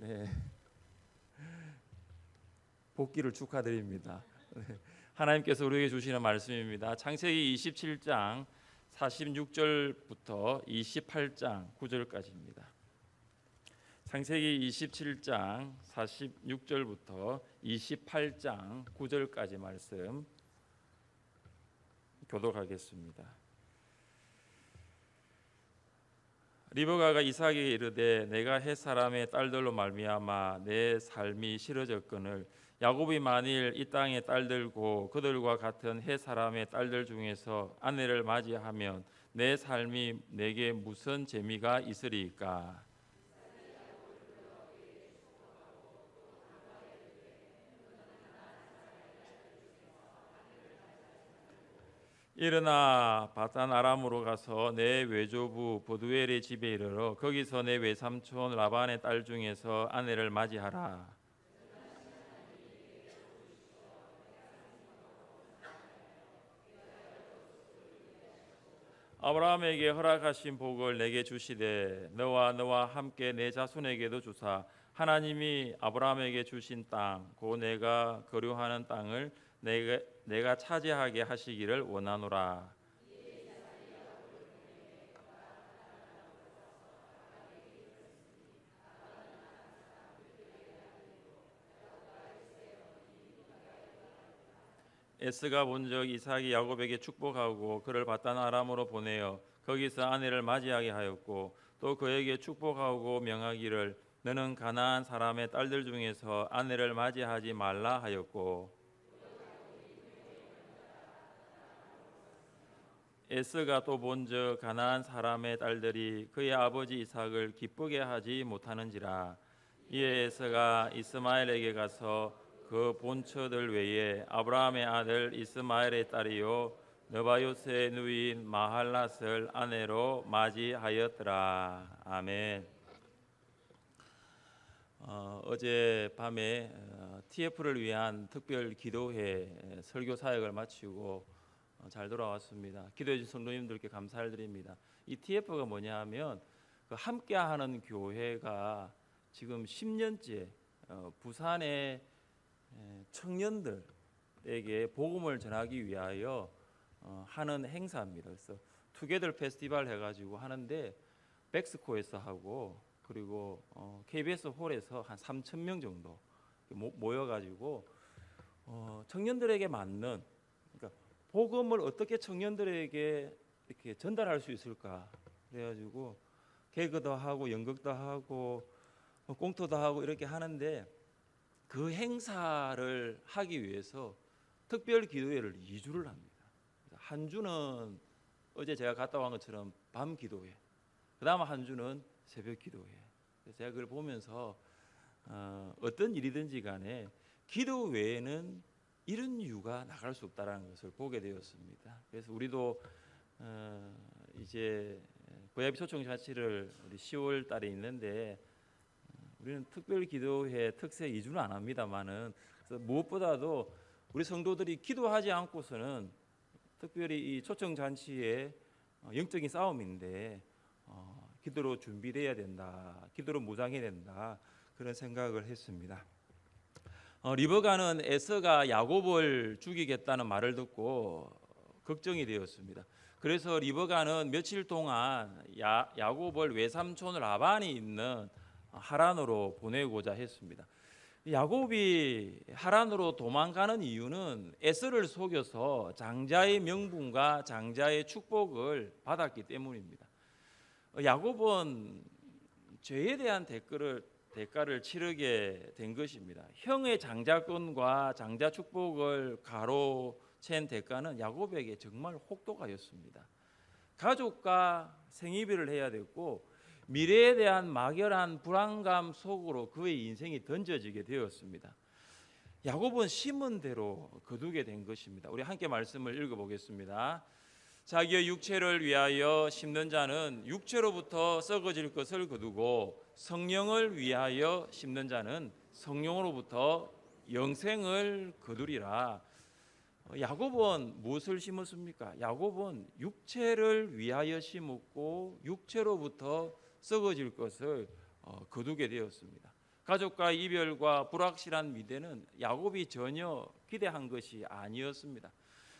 네, 복귀를 축하드립니다. 네, 하나님께서 우리에게 주시는 말씀입니다. 창세기 27장 46절부터 28장 9절까지입니다. 창세기 27장 46절부터 28장 9절까지 말씀 교독하겠습니다. 리브가가 이삭에게 이르되 내가 헷 사람의 딸들로 말미암아 내 삶이 싫어졌거늘 야곱이 만일 이 땅의 딸들고 그들과 같은 헷 사람의 딸들 중에서 아내를 맞이하면 내 삶이 내게 무슨 재미가 있으리까? 일어나 바단 아람으로 가서 내 외조부 버두엘의 집에 이르러 거기서 내 외삼촌 라반의 딸 중에서 아내를 맞이하라. 아브라함에게 허락하신 복을 내게 주시되 너와 함께 내 자손에게도 주사 하나님이 아브라함에게 주신 땅 곧 내가 거류하는 땅을 내가 차지하게 하시기를 원하노라. 에스가 본적 이삭이 야곱에게 축복하고 그를 바단 아람으로 보내어 거기서 아내를 맞이하게 하였고 또 그에게 축복하고 명하기를 너는 가나안 사람의 딸들 중에서 아내를 맞이하지 말라 하였고 에스가 또 본적 가나안 사람의 딸들이 그의 아버지 이삭을 기쁘게 하지 못하는지라. 이에 에스가 이스마엘에게 가서 그 본처들 외에 아브라함의 아들 이스마엘의 딸이요 느바요스의 누이인 마할랏을 아내로 맞이하였더라. 아멘. 어제 밤에 TF를 위한 특별 기도회 설교 사역을 마치고 잘 돌아왔습니다. 기도해 주신 성도님들께 감사를 드립니다. 이 TF가 뭐냐 하면 함께하는 교회가 지금 10년째 부산의 청년들에게 복음을 전하기 위하여 하는 행사입니다. 그래서 투게더 페스티벌 해가지고 하는데 백스코에서 하고 그리고 KBS 홀에서 한 3,000명 정도 모여가지고 청년들에게 맞는 그러니까 복음을 어떻게 청년들에게 이렇게 전달할 수 있을까 그래가지고 개그도 하고 연극도 하고 꽁토도 하고 이렇게 하는데 그 행사를 하기 위해서 특별 기도회를 2주를 합니다. 한 주는 어제 제가 갔다 온 것처럼 밤 기도회, 그 다음 한 주는 새벽 기도회. 제가 그걸 보면서 어떤 일이든지 간에 기도 외에는 이런 이유가 나갈 수 없다라는 것을 보게 되었습니다. 그래서 우리도 이제 VIP 초청자치를 우리 10월 달에 있는데 우리는 특별 기도회 특세 2주는 안 합니다만은 무엇보다도 우리 성도들이 기도하지 않고서는 특별히 이 초청 잔치의 영적인 싸움인데 기도로 준비돼야 된다, 기도로 무장해야 된다 그런 생각을 했습니다. 리브가는 에서가 야곱을 죽이겠다는 말을 듣고 걱정이 되었습니다. 그래서 리브가는 며칠 동안 야곱을 외삼촌 라반이 있는 하란으로 보내고자 했습니다. 야곱이 하란으로 도망가는 이유는 에서를 속여서 장자의 명분과 장자의 축복을 받았기 때문입니다. 야곱은 죄에 대한 대가를 치르게 된 것입니다. 형의 장자권과 장자 축복을 가로챈 대가는 야곱에게 정말 혹독하였습니다. 가족과 생이별을 해야 됐고 미래에 대한 막연한 불안감 속으로 그의 인생이 던져지게 되었습니다. 야곱은 심은 대로 거두게 된 것입니다. 우리 함께 말씀을 읽어보겠습니다. 자기의 육체를 위하여 심는 자는 육체로부터 썩어질 것을 거두고 성령을 위하여 심는 자는 성령으로부터 영생을 거두리라. 야곱은 무엇을 심었습니까? 야곱은 육체를 위하여 심었고 육체로부터 썩어질 것을 거두게 되었습니다. 가족과의 이별과 불확실한 미래는 야곱이 전혀 기대한 것이 아니었습니다.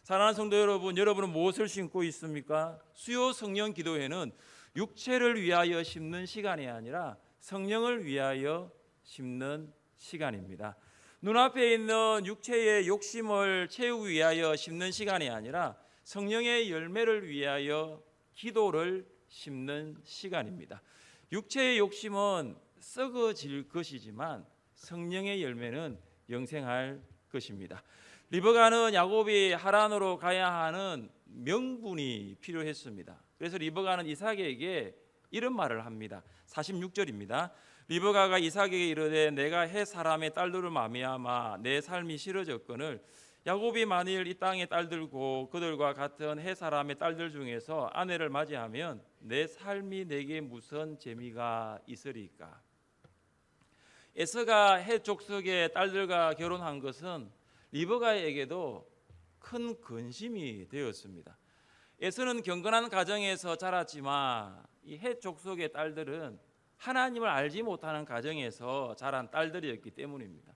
사랑하는 성도 여러분, 여러분은 무엇을 심고 있습니까? 수요 성령 기도회는 육체를 위하여 심는 시간이 아니라 성령을 위하여 심는 시간입니다. 눈앞에 있는 육체의 욕심을 채우기 위하여 심는 시간이 아니라 성령의 열매를 위하여 기도를 심는 시간입니다. 육체의 욕심은 썩어질 것이지만 성령의 열매는 영생할 것입니다. 리브가는 야곱이 하란으로 가야 하는 명분이 필요했습니다. 그래서 리브가는 이삭에게 이런 말을 합니다. 46절입니다. 리브가가 이삭에게 이르되 내가 헷 사람의 딸들을 말미암아 내 삶이 싫어졌거늘 야곱이 만일 이 땅의 딸들고 그들과 같은 헷 사람의 딸들 중에서 아내를 맞이하면 내 삶이 내게 무슨 재미가 있으리까? 에서가 헷 족속의 딸들과 결혼한 것은 리브가에게도 큰 근심이 되었습니다. 에서는 경건한 가정에서 자랐지만 이 헷 족속의 딸들은 하나님을 알지 못하는 가정에서 자란 딸들이었기 때문입니다.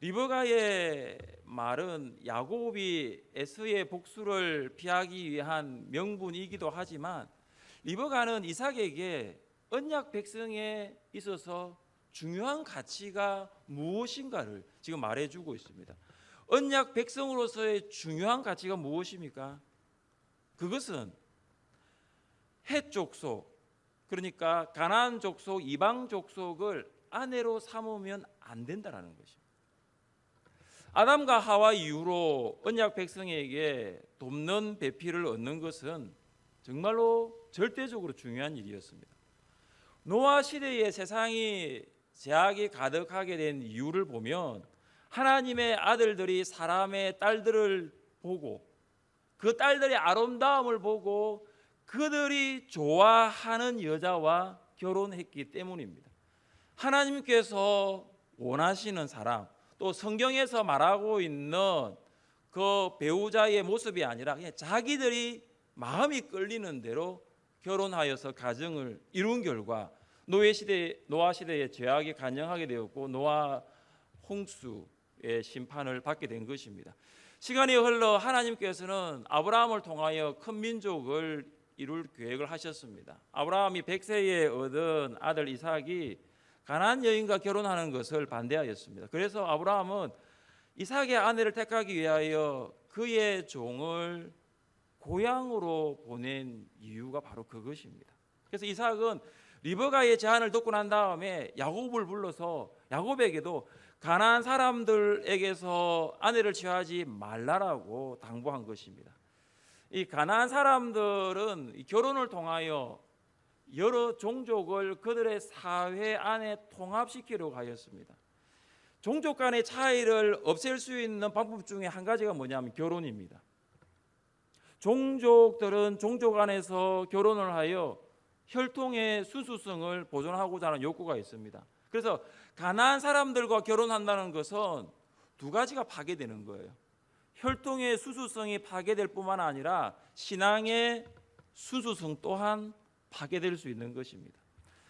리브가의 말은 야곱이 에서의 복수를 피하기 위한 명분이기도 하지만 리브가는 이삭에게 언약 백성에 있어서 중요한 가치가 무엇인가를 지금 말해주고 있습니다. 언약 백성으로서의 중요한 가치가 무엇입니까? 그것은 헷 족속, 그러니까 가나안 족속, 이방 족속을 아내로 삼으면 안 된다는 것입니다. 아담과 하와 이후로 언약 백성에게 돕는 배필을 얻는 것은 정말로 절대적으로 중요한 일이었습니다. 노아 시대에 세상이 죄악이 가득하게 된 이유를 보면 하나님의 아들들이 사람의 딸들을 보고 그 딸들의 아름다움을 보고 그들이 좋아하는 여자와 결혼했기 때문입니다. 하나님께서 원하시는 사람, 또 성경에서 말하고 있는 그 배우자의 모습이 아니라 그냥 자기들이 마음이 끌리는 대로 결혼하여서 가정을 이룬 결과 노아 시대의 죄악이 간영하게 되었고 노아 홍수의 심판을 받게 된 것입니다. 시간이 흘러 하나님께서는 아브라함을 통하여 큰 민족을 이룰 계획을 하셨습니다. 아브라함이 100세에 얻은 아들 이삭이 가나안 여인과 결혼하는 것을 반대하였습니다. 그래서 아브라함은 이삭의 아내를 택하기 위하여 그의 종을 고향으로 보낸 이유가 바로 그것입니다. 그래서 이삭은 리브가의 제안을 듣고 난 다음에 야곱을 불러서 야곱에게도 가나안 사람들에게서 아내를 취하지 말라라고 당부한 것입니다. 이 가나안 사람들은 결혼을 통하여 여러 종족을 그들의 사회 안에 통합시키려고 하였습니다. 종족 간의 차이를 없앨 수 있는 방법 중에 한 가지가 뭐냐면 결혼입니다. 종족들은 종족 안에서 결혼을 하여 혈통의 순수성을 보존하고자 하는 욕구가 있습니다. 그래서 가나안 사람들과 결혼한다는 것은 두 가지가 파괴되는 거예요. 혈통의 순수성이 파괴될 뿐만 아니라 신앙의 순수성 또한 파괴될 수 있는 것입니다.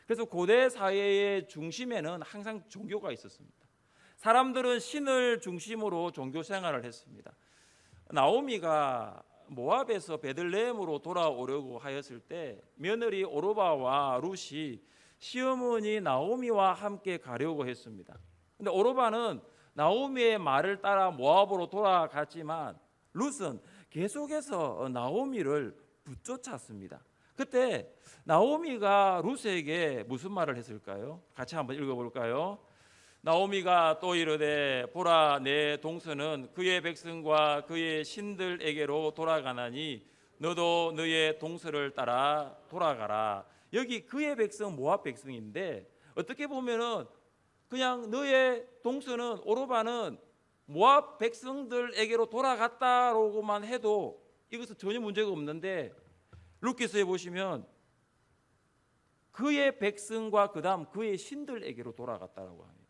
그래서 고대 사회의 중심에는 항상 종교가 있었습니다. 사람들은 신을 중심으로 종교 생활을 했습니다. 나오미가 모압에서 베들레헴으로 돌아오려고 하였을 때 며느리 오르바와 룻이 시어머니 나오미와 함께 가려고 했습니다. 근데 오르바는 나오미의 말을 따라 모압으로 돌아갔지만 룻은 계속해서 나오미를 붙쫓았습니다. 그때 나오미가 룻에게 무슨 말을 했을까요? 같이 한번 읽어볼까요? 나오미가 또 이르되 보라 내 동서는 그의 백성과 그의 신들에게로 돌아가나니 너도 너의 동서를 따라 돌아가라. 여기 그의 백성 모압 백성인데 어떻게 보면은 그냥 너의 동서는 오르바는 모압 백성들에게로 돌아갔다라고만 해도 이것은 전혀 문제가 없는데 룻기서에 보시면 그의 백성과 그다음 그의 신들에게로 돌아갔다라고 합니다.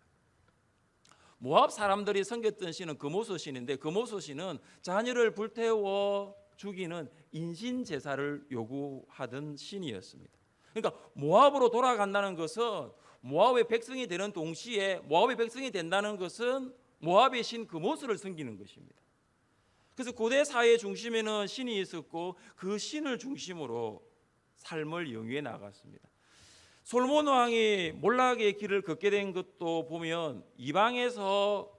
모압 사람들이 섬겼던 신은 금오소 신인데 금오소 신은 자녀를 불태워 죽이는 인신 제사를 요구하던 신이었습니다. 그러니까 모압으로 돌아간다는 것은 모압의 백성이 되는 동시에 모압의 백성이 된다는 것은 모압의 신 그모스를 섬기는 것입니다. 그래서 고대 사회 중심에는 신이 있었고 그 신을 중심으로 삶을 영위해 나갔습니다. 솔로몬 왕이 몰락의 길을 걷게 된 것도 보면 이방에서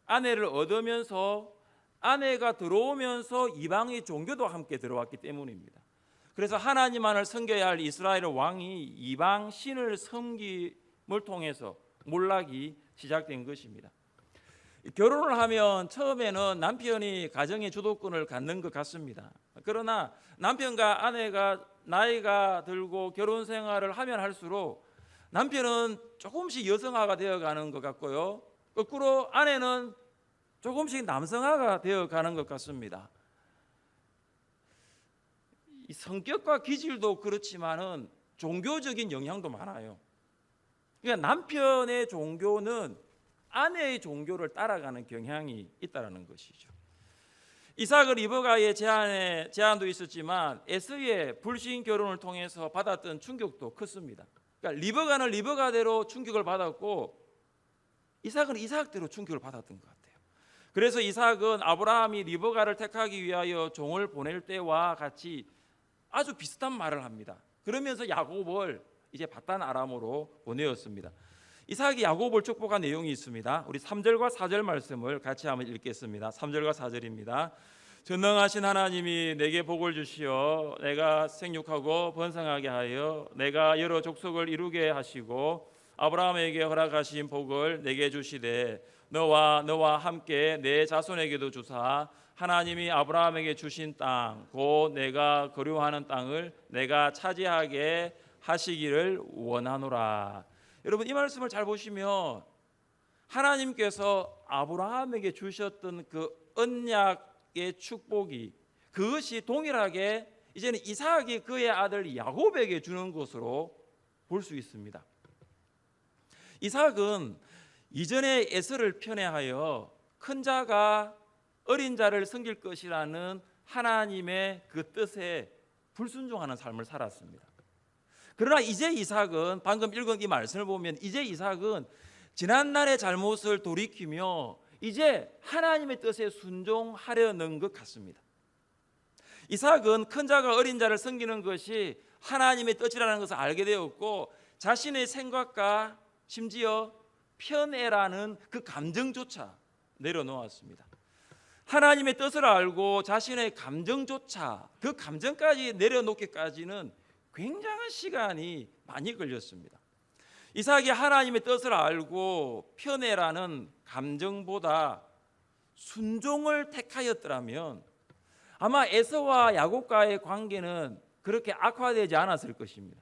아내를 얻으면서 아내가 들어오면서 이방의 종교도 함께 들어왔기 때문입니다. 그래서 하나님만을 섬겨야 할 이스라엘 왕이 이방 신을 섬김을 통해서 몰락이 시작된 것입니다. 결혼을 하면 처음에는 남편이 가정의 주도권을 갖는 것 같습니다. 그러나 남편과 아내가 나이가 들고 결혼 생활을 하면 할수록 남편은 조금씩 여성화가 되어가는 것 같고요, 거꾸로 아내는 조금씩 남성화가 되어가는 것 같습니다. 이 성격과 기질도 그렇지만은 종교적인 영향도 많아요. 그러니까 남편의 종교는 아내의 종교를 따라가는 경향이 있다는 것이죠. 이삭은 리브가의 제안도 있었지만 에서의 불신 결혼을 통해서 받았던 충격도 컸습니다. 그러니까 리브가는 리브가대로 충격을 받았고 이삭은 이삭대로 충격을 받았던 것 같아요. 그래서 이삭은 아브라함이 리브가를 택하기 위하여 종을 보낼 때와 같이 아주 비슷한 말을 합니다. 그러면서 야곱을 이제 바단 아람으로 보내었습니다. 이삭이 야곱을 축복한 내용이 있습니다. 우리 3절과 4절 말씀을 같이 한번 읽겠습니다. 3절과 4절입니다. 전능하신 하나님이 내게 복을 주시어 내가 생육하고 번성하게 하여 내가 여러 족속을 이루게 하시고 아브라함에게 허락하신 복을 내게 주시되 너와 함께 내 자손에게도 주사 하나님이 아브라함에게 주신 땅 곧 내가 거류하는 땅을 내가 차지하게 하시기를 원하노라. 여러분 이 말씀을 잘 보시면 하나님께서 아브라함에게 주셨던 그 언약의 축복이 그것이 동일하게 이제는 이삭이 그의 아들 야곱에게 주는 것으로 볼 수 있습니다. 이삭은 이전에 에서를 편애하여 큰 자가 어린 자를 섬길 것이라는 하나님의 그 뜻에 불순종하는 삶을 살았습니다. 그러나 이제 이삭은 방금 읽은 이 말씀을 보면 이제 이삭은 지난날의 잘못을 돌이키며 이제 하나님의 뜻에 순종하려는 것 같습니다. 이삭은 큰 자가 어린 자를 섬기는 것이 하나님의 뜻이라는 것을 알게 되었고 자신의 생각과 심지어 편애라는 그 감정조차 내려놓았습니다. 하나님의 뜻을 알고 자신의 감정조차 그 감정까지 내려놓기까지는 굉장한 시간이 많이 걸렸습니다. 이삭이 하나님의 뜻을 알고 편애라는 감정보다 순종을 택하였더라면 아마 에서와 야곱과의 관계는 그렇게 악화되지 않았을 것입니다.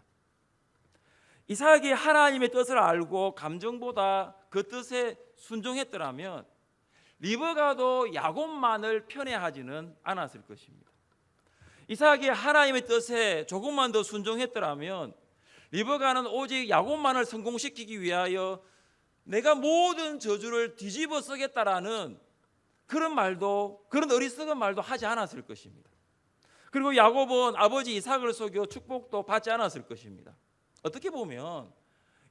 이삭이 하나님의 뜻을 알고 감정보다 그 뜻에 순종했더라면 리브가도 야곱만을 편애하지는 않았을 것입니다. 이삭이 하나님의 뜻에 조금만 더 순종했더라면 리브가는 오직 야곱만을 성공시키기 위하여 내가 모든 저주를 뒤집어 쓰겠다라는 그런 말도, 그런 어리석은 말도 하지 않았을 것입니다. 그리고 야곱은 아버지 이삭을 속여 축복도 받지 않았을 것입니다. 어떻게 보면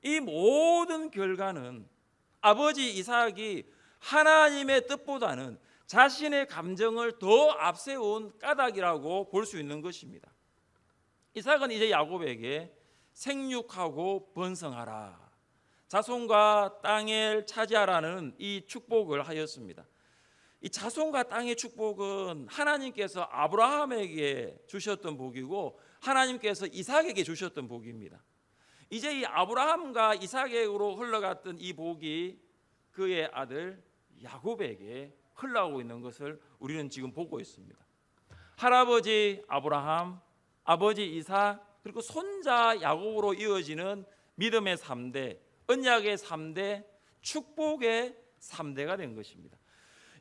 이 모든 결과는 아버지 이삭이 하나님의 뜻보다는 자신의 감정을 더 앞세운 까닭이라고 볼 수 있는 것입니다. 이삭은 이제 야곱에게 생육하고 번성하라, 자손과 땅을 차지하라는 이 축복을 하였습니다. 이 자손과 땅의 축복은 하나님께서 아브라함에게 주셨던 복이고 하나님께서 이삭에게 주셨던 복입니다. 이제 이 아브라함과 이삭에게로 흘러갔던 이 복이 그의 아들 야곱에게 흘러가고 있는 것을 우리는 지금 보고 있습니다. 할아버지 아브라함, 아버지 이삭, 그리고 손자 야곱으로 이어지는 믿음의 3대, 언약의 3대, 축복의 3대가 된 것입니다.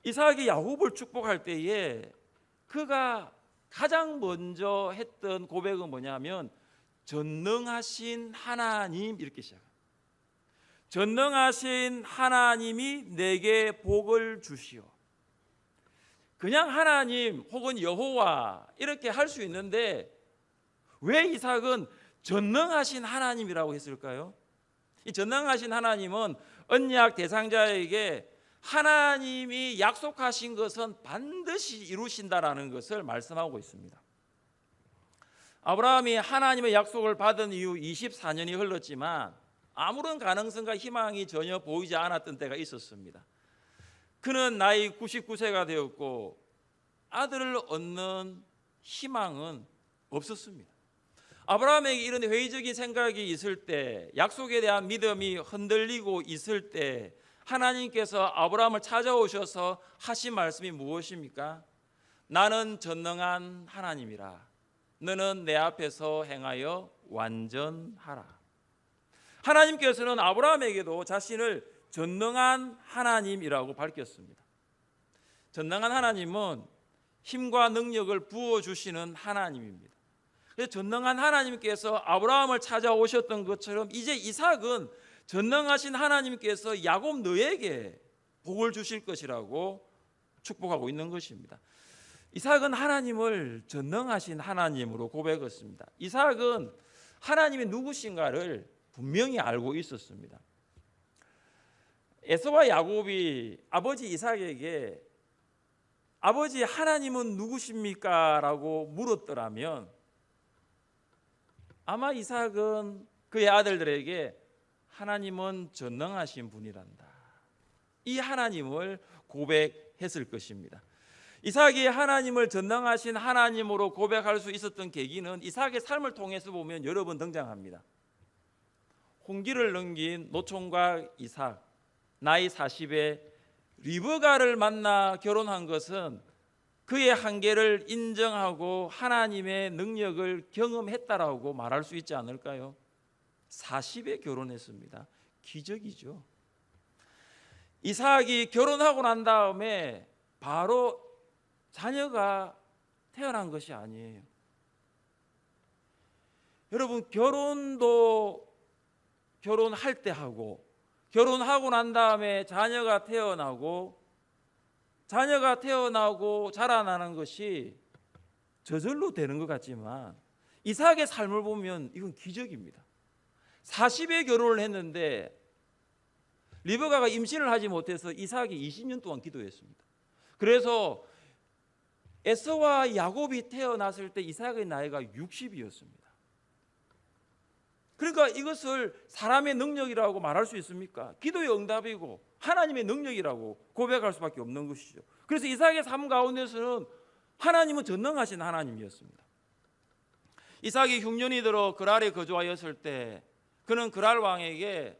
이삭이 야곱을 축복할 때에 그가 가장 먼저 했던 고백은 뭐냐면 전능하신 하나님, 이렇게 시작합니다. 전능하신 하나님이 내게 복을 주시오. 그냥 하나님 혹은 여호와 이렇게 할 수 있는데 왜 이삭은 전능하신 하나님이라고 했을까요? 이 전능하신 하나님은 언약 대상자에게 하나님이 약속하신 것은 반드시 이루신다라는 것을 말씀하고 있습니다. 아브라함이 하나님의 약속을 받은 이후 24년이 흘렀지만 아무런 가능성과 희망이 전혀 보이지 않았던 때가 있었습니다. 그는 나이 99세가 되었고 아들을 얻는 희망은 없었습니다. 아브라함에게 이런 회의적인 생각이 있을 때, 약속에 대한 믿음이 흔들리고 있을 때 하나님께서 아브라함을 찾아오셔서 하신 말씀이 무엇입니까? 나는 전능한 하나님이라. 너는 내 앞에서 행하여 완전하라. 하나님께서는 아브라함에게도 자신을 전능한 하나님이라고 밝혔습니다. 전능한 하나님은 힘과 능력을 부어주시는 하나님입니다. 그래서 전능한 하나님께서 아브라함을 찾아오셨던 것처럼 이제 이삭은 전능하신 하나님께서 야곱 너에게 복을 주실 것이라고 축복하고 있는 것입니다. 이삭은 하나님을 전능하신 하나님으로 고백했습니다. 이삭은 하나님이 누구신가를 분명히 알고 있었습니다. 에서와 야곱이 아버지 이삭에게 아버지 하나님은 누구십니까? 라고 물었더라면 아마 이삭은 그의 아들들에게 하나님은 전능하신 분이란다, 이 하나님을 고백했을 것입니다. 이삭이 하나님을 전능하신 하나님으로 고백할 수 있었던 계기는 이삭의 삶을 통해서 보면 여러 번 등장합니다. 홍기를 넘긴 노총각 이삭, 나이 40에 리브가를 만나 결혼한 것은 그의 한계를 인정하고 하나님의 능력을 경험했다라고 말할 수 있지 않을까요? 40에 결혼했습니다. 기적이죠. 이삭이 결혼하고 난 다음에 바로 자녀가 태어난 것이 아니에요. 여러분, 결혼도 결혼할 때 하고 결혼하고 난 다음에 자녀가 태어나고 자라나는 것이 저절로 되는 것 같지만 이삭의 삶을 보면 이건 기적입니다. 40에 결혼을 했는데 리브가가 임신을 하지 못해서 이삭이 20년 동안 기도했습니다. 그래서 에서와 야곱이 태어났을 때 이삭의 나이가 60이었습니다. 그러니까 이것을 사람의 능력이라고 말할 수 있습니까? 기도의 응답이고 하나님의 능력이라고 고백할 수밖에 없는 것이죠. 그래서 이삭의 삶 가운데서는 하나님은 전능하신 하나님이었습니다. 이삭이 흉년이 들어 그랄에 거주하였을 때 그는 그랄 왕에게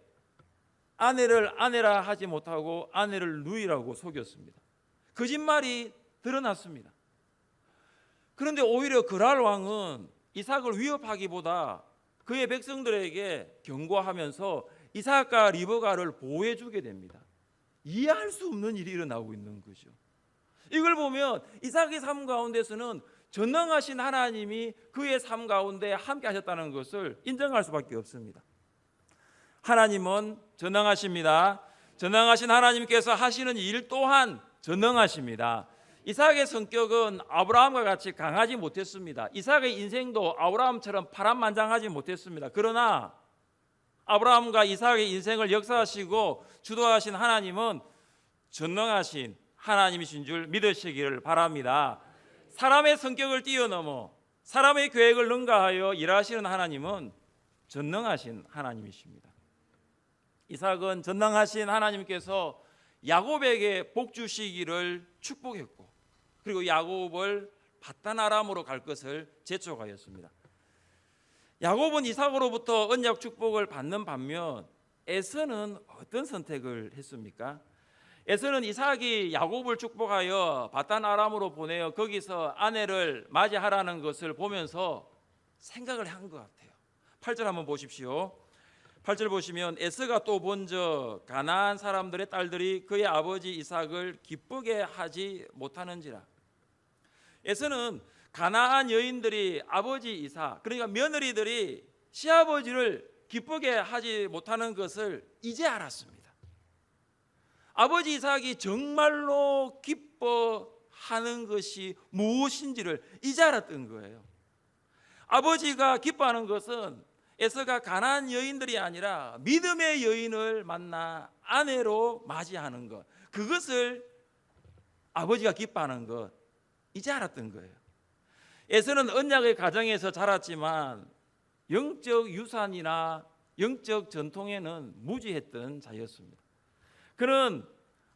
아내를 아내라 하지 못하고 아내를 누이라고 속였습니다. 거짓말이 드러났습니다. 그런데 오히려 그랄 왕은 이삭을 위협하기보다 그의 백성들에게 경고하면서 이삭과 리브가를 보호해 주게 됩니다. 이해할 수 없는 일이 일어나고 있는 거죠. 이걸 보면 이삭의 삶 가운데서는 전능하신 하나님이 그의 삶 가운데 함께 하셨다는 것을 인정할 수밖에 없습니다. 하나님은 전능하십니다. 전능하신 하나님께서 하시는 일 또한 전능하십니다. 이삭의 성격은 아브라함과 같이 강하지 못했습니다. 이삭의 인생도 아브라함처럼 파란만장하지 못했습니다. 그러나 아브라함과 이삭의 인생을 역사하시고 주도하신 하나님은 전능하신 하나님이신 줄 믿으시기를 바랍니다. 사람의 성격을 뛰어넘어 사람의 계획을 능가하여 일하시는 하나님은 전능하신 하나님이십니다. 이삭은 전능하신 하나님께서 야곱에게 복 주시기를 축복했고 그리고 야곱을 바단 아람으로 갈 것을 재촉하였습니다. 야곱은 이삭으로부터 언약 축복을 받는 반면 에서는 어떤 선택을 했습니까? 에서는 이삭이 야곱을 축복하여 바단 아람으로 보내어 거기서 아내를 맞이하라는 것을 보면서 생각을 한 것 같아요. 8절 한번 보십시오. 8절 보시면 에서가 또 먼저 가나안 사람들의 딸들이 그의 아버지 이삭을 기쁘게 하지 못하는지라. 에서는 가나안 여인들이 아버지 이삭, 그러니까 며느리들이 시아버지를 기쁘게 하지 못하는 것을 이제 알았습니다. 아버지 이삭이 정말로 기뻐하는 것이 무엇인지를 이제 알았던 거예요. 아버지가 기뻐하는 것은 에서가 가난한 여인들이 아니라 믿음의 여인을 만나 아내로 맞이하는 것, 그것을 아버지가 기뻐하는 것 이제 알았던 거예요. 에서는 언약의 가정에서 자랐지만 영적 유산이나 영적 전통에는 무지했던 자였습니다. 그는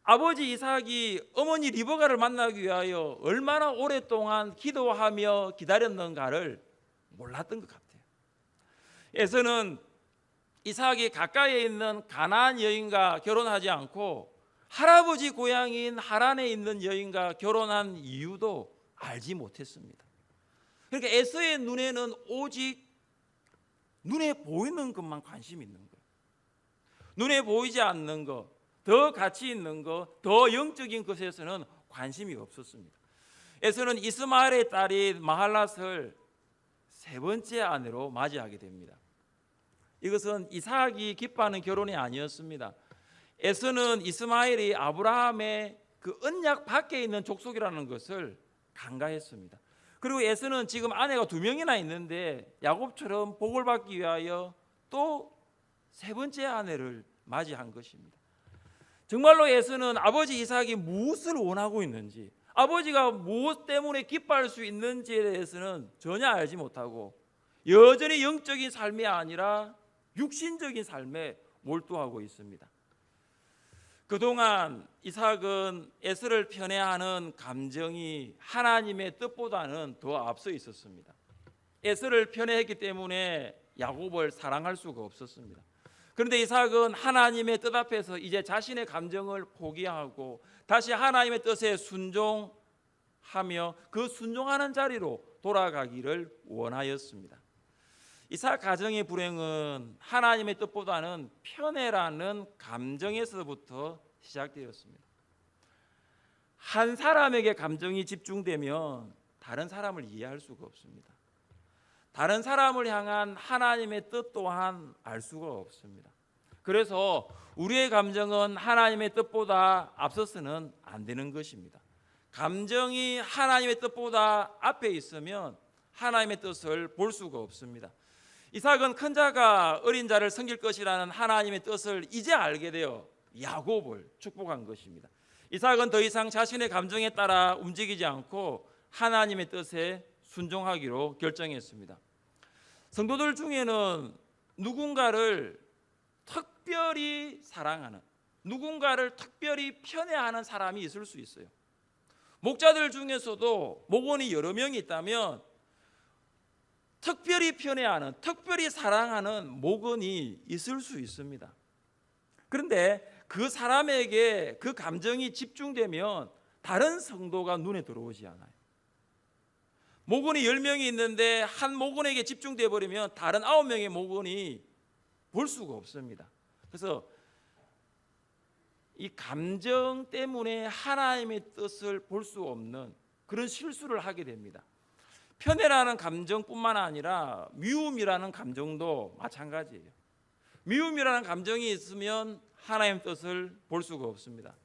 아버지 이삭이 어머니 리브가를 만나기 위하여 얼마나 오랫동안 기도하며 기다렸는가를 몰랐던 것 같아요. 에서는 이삭이 가까이에 있는 가나안 여인과 결혼하지 않고 할아버지 고향인 하란에 있는 여인과 결혼한 이유도 알지 못했습니다. 그러니까 에서의 눈에는 오직 눈에 보이는 것만 관심이 있는 거예요. 눈에 보이지 않는 것, 더 가치 있는 것, 더 영적인 것에서는 관심이 없었습니다. 에서는 이스마엘의 딸이 마할랏을 세 번째 아내로 맞이하게 됩니다. 이것은 이삭이 기뻐하는 결혼이 아니었습니다. 에서는 이스마엘이 아브라함의 그 언약 밖에 있는 족속이라는 것을 간과했습니다. 그리고 에서는 지금 아내가 2명이나 있는데 야곱처럼 복을 받기 위하여 또 세 번째 아내를 맞이한 것입니다. 정말로 에서는 아버지 이삭이 무엇을 원하고 있는지, 아버지가 무엇 때문에 기뻐할 수 있는지에 대해서는 전혀 알지 못하고 여전히 영적인 삶이 아니라 육신적인 삶에 몰두하고 있습니다. 그동안 이삭은 에서를 편애하는 감정이 하나님의 뜻보다는 더 앞서 있었습니다. 에서를 편애했기 때문에 야곱을 사랑할 수가 없었습니다. 그런데 이삭은 하나님의 뜻 앞에서 이제 자신의 감정을 포기하고 다시 하나님의 뜻에 순종하며 그 순종하는 자리로 돌아가기를 원하였습니다. 이삭 가정의 불행은 하나님의 뜻보다는 편애라는 감정에서부터 시작되었습니다. 한 사람에게 감정이 집중되면 다른 사람을 이해할 수가 없습니다. 다른 사람을 향한 하나님의 뜻 또한 알 수가 없습니다. 그래서 우리의 감정은 하나님의 뜻보다 앞서서는 안 되는 것입니다. 감정이 하나님의 뜻보다 앞에 있으면 하나님의 뜻을 볼 수가 없습니다. 이삭은 큰 자가 어린 자를 섬길 것이라는 하나님의 뜻을 이제 알게 되어 야곱을 축복한 것입니다. 이삭은 더 이상 자신의 감정에 따라 움직이지 않고 하나님의 뜻에 순종하기로 결정했습니다. 성도들 중에는 누군가를 특별히 사랑하는, 누군가를 특별히 편애하는 사람이 있을 수 있어요. 목자들 중에서도 목원이 여러 명이 있다면 특별히 편애하는, 특별히 사랑하는 목원이 있을 수 있습니다. 그런데 그 사람에게 그 감정이 집중되면 다른 성도가 눈에 들어오지 않아요. 목원이 10명이 있는데 한 목원에게 집중돼 버리면 다른 9명의 목원이 볼 수가 없습니다. 그래서 이 감정 때문에 하나님의 뜻을 볼 수 없는 그런 실수를 하게 됩니다. 편애라는 감정뿐만 아니라 미움이라는 감정도 마찬가지예요. 미움이라는 감정이 있으면 하나님의 뜻을 볼 수가 없습니다.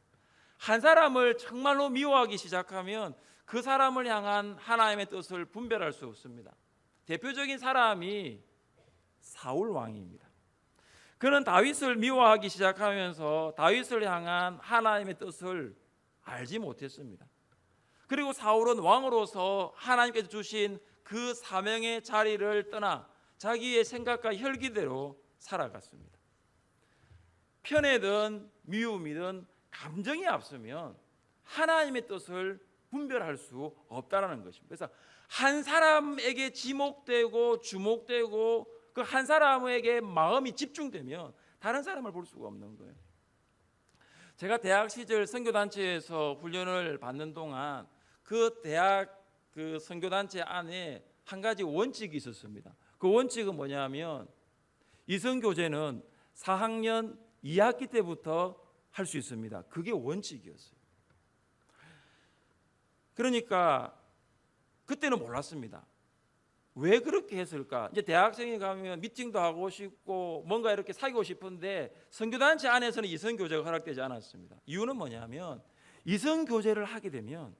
한 사람을 정말로 미워하기 시작하면 그 사람을 향한 하나님의 뜻을 분별할 수 없습니다. 대표적인 사람이 사울 왕입니다. 그는 다윗을 미워하기 시작하면서 다윗을 향한 하나님의 뜻을 알지 못했습니다. 그리고 사울은 왕으로서 하나님께서 주신 그 사명의 자리를 떠나 자기의 생각과 혈기대로 살아갔습니다. 편애든 미움이든 감정이 앞서면 하나님의 뜻을 분별할 수 없다라는 것입니다. 그래서 한 사람에게 지목되고 주목되고 그 한 사람에게 마음이 집중되면 다른 사람을 볼 수가 없는 거예요. 제가 대학 시절 선교단체에서 훈련을 받는 동안 그 대학 그 선교단체 안에 한 가지 원칙이 있었습니다. 그 원칙은 뭐냐면 이성교제는 4학년 2학기 때부터 할 수 있습니다. 그게 원칙이었어요. 그러니까 그때는 몰랐습니다. 왜 그렇게 했을까? 이제 대학생이 가면 미팅도 하고 싶고 뭔가 이렇게 사귀고 싶은데 선교단체 안에서는 이성교제가 허락되지 않았습니다. 이유는 뭐냐면 이성교제를 하게 되면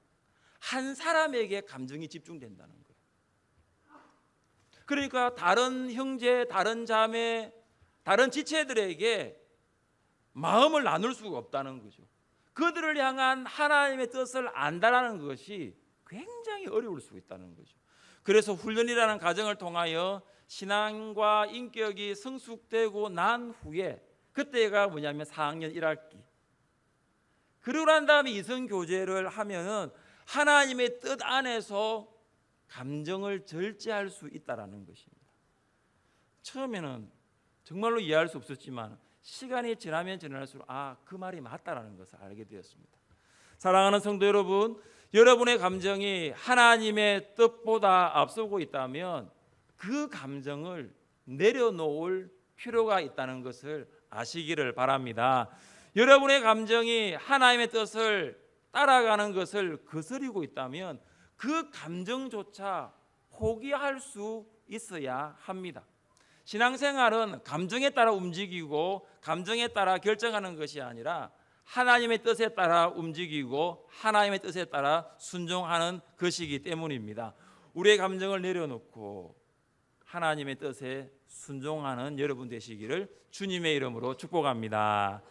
한 사람에게 감정이 집중된다는 거예요. 그러니까 다른 형제, 다른 자매, 다른 지체들에게 마음을 나눌 수가 없다는 거죠. 그들을 향한 하나님의 뜻을 안다라는 것이 굉장히 어려울 수 있다는 거죠. 그래서 훈련이라는 과정을 통하여 신앙과 인격이 성숙되고 난 후에, 그때가 뭐냐면 4학년 1학기, 그러고 난 다음에 이성교제를 하면은 하나님의 뜻 안에서 감정을 절제할 수 있다라는 것입니다. 처음에는 정말로 이해할 수 없었지만 시간이 지나면 지날수록 그 말이 맞다라는 것을 알게 되었습니다. 사랑하는 성도 여러분, 여러분의 감정이 하나님의 뜻보다 앞서고 있다면 그 감정을 내려놓을 필요가 있다는 것을 아시기를 바랍니다. 여러분의 감정이 하나님의 뜻을 따라가는 것을 거스리고 있다면 그 감정조차 포기할 수 있어야 합니다. 신앙생활은 감정에 따라 움직이고 감정에 따라 결정하는 것이 아니라 하나님의 뜻에 따라 움직이고 하나님의 뜻에 따라 순종하는 것이기 때문입니다. 우리의 감정을 내려놓고 하나님의 뜻에 순종하는 여러분 되시기를 주님의 이름으로 축복합니다.